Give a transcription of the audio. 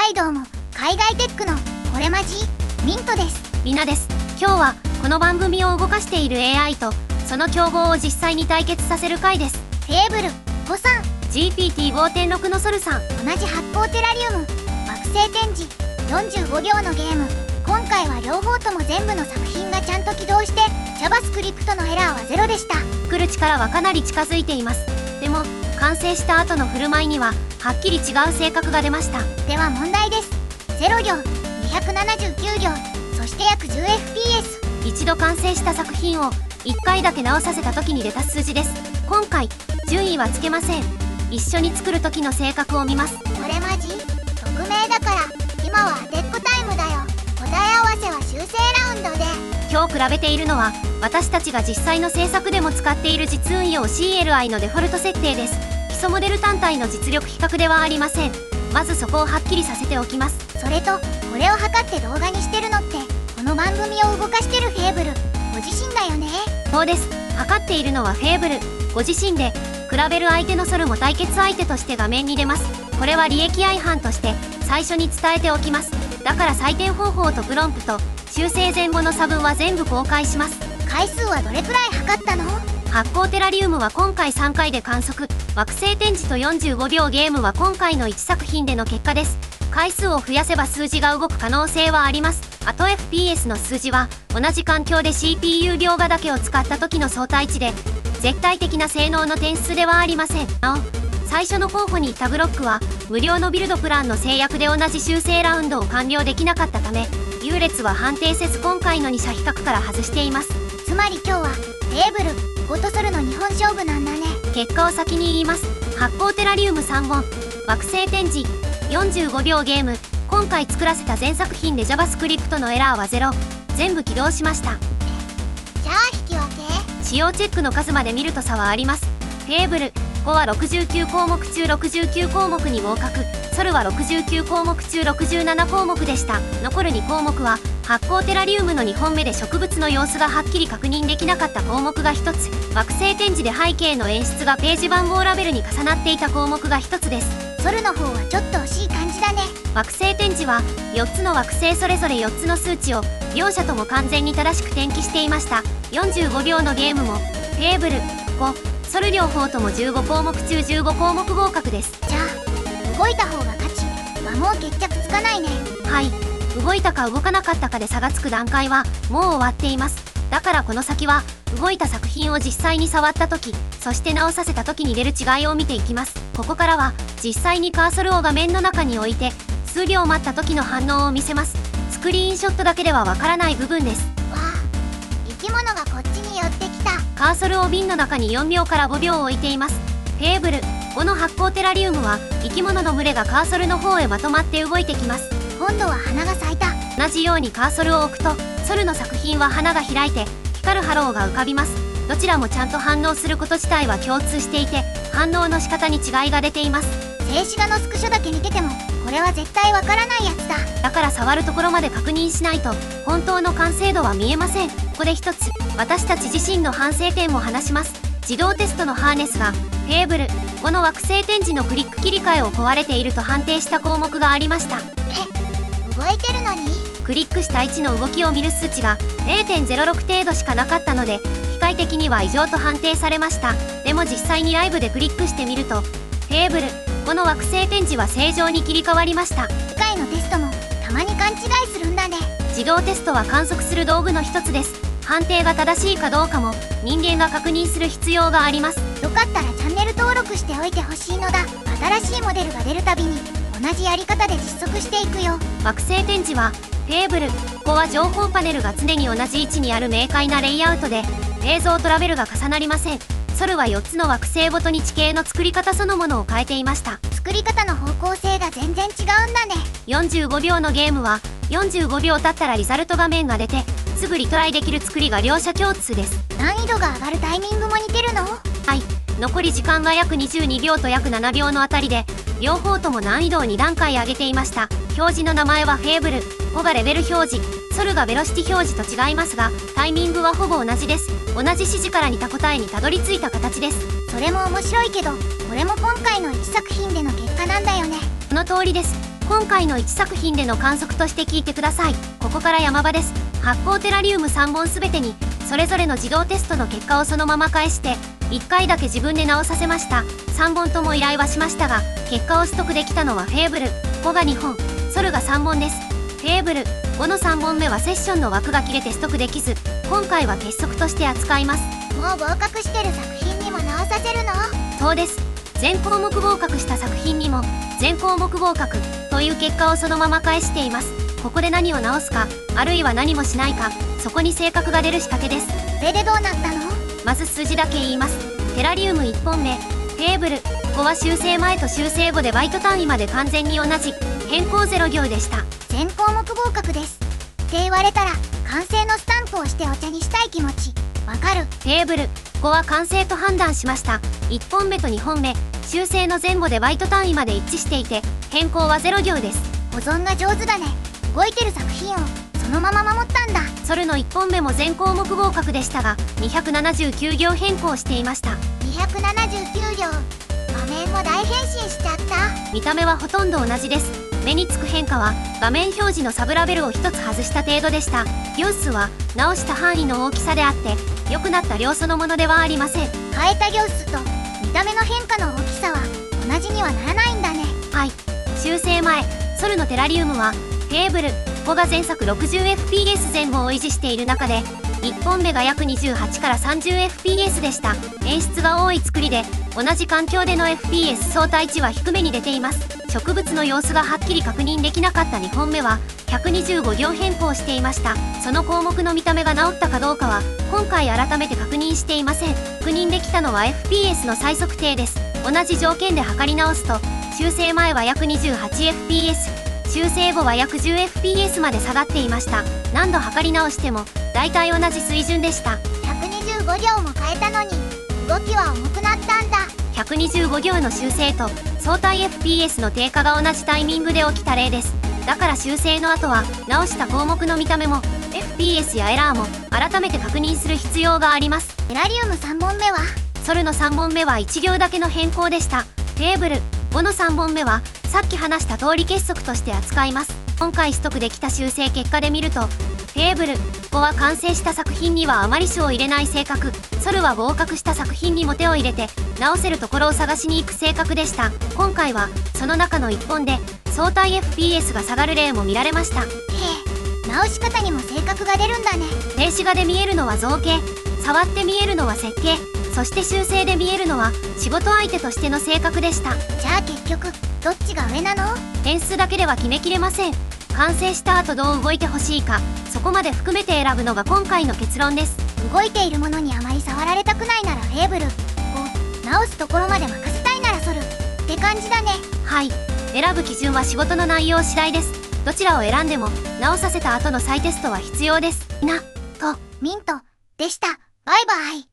海道も海外テックのこれまじミントです。みなです。今日はこの番組を動かしている AI とその競合を実際に対決させる回です。フェーブル5さん GPT5.6 のソルさん、同じ発光テラリウム惑星展示45秒のゲーム。今回は両方とも全部の作品がちゃんと起動して JavaScript のエラーはゼロでした。作る力はかなり近づいています。でも完成した後の振る舞いにははっきり違う性格が出ました。では問題です。0行279行そして約 10fps。 一度完成した作品を1回だけ直させた時に出た数字です。今回順位はつけません。一緒に作る時の性格を見ます。これマジ匿名だから今はアテックタイムだよ。答え合わせは修正ラウンドで。今日比べているのは私たちが実際の制作でも使っている実運用 CLI のデフォルト設定です。基礎モデル単体の実力比較ではありません。まずそこをはっきりさせておきます。それとこれを測って動画にしてるのってこの番組を動かしてるフェーブルご自身だよね。そうです。測っているのはフェーブルご自身で、比べる相手のソルも対決相手として画面に出ます。これは利益相反として最初に伝えておきます。だから採点方法とプロンプト、修正前後の差分は全部公開します。回数はどれくらい測ったの？発光テラリウムは今回3回で観測、惑星展示と45秒ゲームは今回の1作品での結果です。回数を増やせば数字が動く可能性はあります。あと FPS の数字は同じ環境で CPU 描画だけを使った時の相対値で絶対的な性能の点数ではありません。なお最初の候補にいたグロックは無料のビルドプランの制約で同じ修正ラウンドを完了できなかったため優劣は判定せず今回の2社比較から外しています。つまり今日はフェーブル5とソルの日本勝負なんだね。結果を先に言います。発光テラリウム3本惑星展示45秒ゲーム。今回作らせた全作品で JavaScript のエラーは0、全部起動しました。じゃあ引き分け。使用チェックの数まで見ると差はあります。フェーブル5は69項目中69項目に合格、ソルは69項目中67項目でした。残る2項目は発光テラリウムの2本目で植物の様子がはっきり確認できなかった項目が1つ、惑星展示で背景の演出がページ番号ラベルに重なっていた項目が1つです。ソルの方はちょっと惜しい感じだね。惑星展示は4つの惑星それぞれ4つの数値を両者とも完全に正しく転記していました。45秒のゲームもフェーブル5、ソル両方とも15項目中15項目合格です。じゃあ動いた方が勝ちはもう決着つかないね。はい、動いたか動かなかったかで差がつく段階はもう終わっています。だからこの先は動いた作品を実際に触った時、そして直させた時に出る違いを見ていきます。ここからは実際にカーソルを画面の中に置いて数秒待った時の反応を見せます。スクリーンショットだけではわからない部分です。わあ、生き物がこっちに寄ってきた。カーソルを瓶の中に4秒から5秒置いています。フェーブル5の発光テラリウムは生き物の群れがカーソルの方へまとまって動いてきます。今度は花が咲いた。同じようにカーソルを置くとソルの作品は花が開いて光るハローが浮かびます。どちらもちゃんと反応すること自体は共通していて反応の仕方に違いが出ています。静止画のスクショだけ見ててもこれは絶対わからないやつだ。だから触るところまで確認しないと本当の完成度は見えません。ここで一つ私たち自身の反省点も話します。自動テストのハーネスがフェーブル5の惑星展示のクリック切り替えを壊れていると判定した項目がありました。動いてるのにクリックした位置の動きを見る数値が 0.06 程度しかなかったので機械的には異常と判定されました。でも実際にライブでクリックしてみるとフェーブル5の惑星展示は正常に切り替わりました。機械のテストもたまに勘違いするんだね。自動テストは観測する道具の一つです。判定が正しいかどうかも人間が確認する必要があります。よかったらチャンネル登録しておいてほしいのだ。新しいモデルが出るたびに同じやり方で実測していくよ。惑星展示はフェーブル5は情報パネルが常に同じ位置にある明快なレイアウトで映像とラベルが重なりません。ソルは4つの惑星ごとに地形の作り方そのものを変えていました。作り方の方向性が全然違うんだね。45秒のゲームは45秒経ったらリザルト画面が出てすぐリトライできる作りが両者共通です。難易度が上がるタイミングも似てるの？はい、残り時間が約22秒と約7秒のあたりで両方とも難易度を2段階上げていました。表示の名前はフェーブル5がレベル表示、ソルがベロシティ表示と違いますがタイミングはほぼ同じです。同じ指示から似た答えにたどり着いた形です。それも面白いけどこれも今回の1作品での結果なんだよね。その通りです。今回の1作品での観測として聞いてください。ここから山場です。発光テラリウム3本すべてにそれぞれの自動テストの結果をそのまま返して1回だけ自分で直させました。3本とも依頼はしましたが結果を取得できたのはフェーブル5が2本、ソルが3本です。フェーブル5の3本目はセッションの枠が切れて取得できず、今回は鉄則として扱います。もう合格してる作品にも直させるの？そうです。全項目合格した作品にも全項目合格という結果をそのまま返しています。ここで何を直すか、あるいは何もしないか、そこに性格が出る仕掛けです。それでどうなったの？まず数字だけ言います。テラリウム1本目、フェーブル5は修正前と修正後でバイト単位まで完全に同じ、変更0行でした。全項目合格ですって言われたら完成のスタンプをしてお茶にしたい気持ちわかる。フェーブル5は完成と判断しました。1本目と2本目、修正の前後でバイト単位まで一致していて変更は0行です。保存が上手だね。動いてる作品をそのまま守ったんだ。ソルの1本目も全項目合格でしたが279行変更していました。279行、画面も大変身しちゃった。見た目はほとんど同じです。目につく変化は画面表示のサブラベルを1つ外した程度でした。行数は直した範囲の大きさであって良くなった量そのものではありません。変えた行数と見た目の変化の大きさは同じにはならないんだね。はい。修正前ソルのテラリウムはフェーブル5が前作 60fps 前後を維持している中で1本目が約28から 30fps でした。演出が多い作りで同じ環境での fps 相対値は低めに出ています。植物の様子がはっきり確認できなかった2本目は125行変更していました。その項目の見た目が直ったかどうかは今回改めて確認していません。確認できたのは fps の再測定です。同じ条件で測り直すと修正前は約 28fps、修正後は約 10fps まで下がっていました。何度測り直しても大体同じ水準でした。125行も変えたのに動きは重くなったんだ。125行の修正と相対 fps の低下が同じタイミングで起きた例です。だから修正の後は直した項目の見た目も fps やエラーも改めて確認する必要があります。テラリウム3本目はソルの3本目は1行だけの変更でした。テーブル5の3本目はさっき話した通り結束として扱います。今回取得できた修正結果で見るとテーブル5は完成した作品にはあまり手を入れない性格、ソルは合格した作品にも手を入れて直せるところを探しに行く性格でした。今回はその中の1本で相対 fps が下がる例も見られました。へえ、直し方にも性格が出るんだね。静止画で見えるのは造形、触って見えるのは設計、そして修正で見えるのは仕事相手としての性格でした。じゃあ結局どっちが上なの？点数だけでは決めきれません。完成した後どう動いてほしいか、そこまで含めて選ぶのが今回の結論です。動いているものにあまり触られたくないならフェーブルを直すところまで任せたいならソルって感じだね。はい、選ぶ基準は仕事の内容次第です。どちらを選んでも直させた後の再テストは必要です。とミントでした。バイバイ。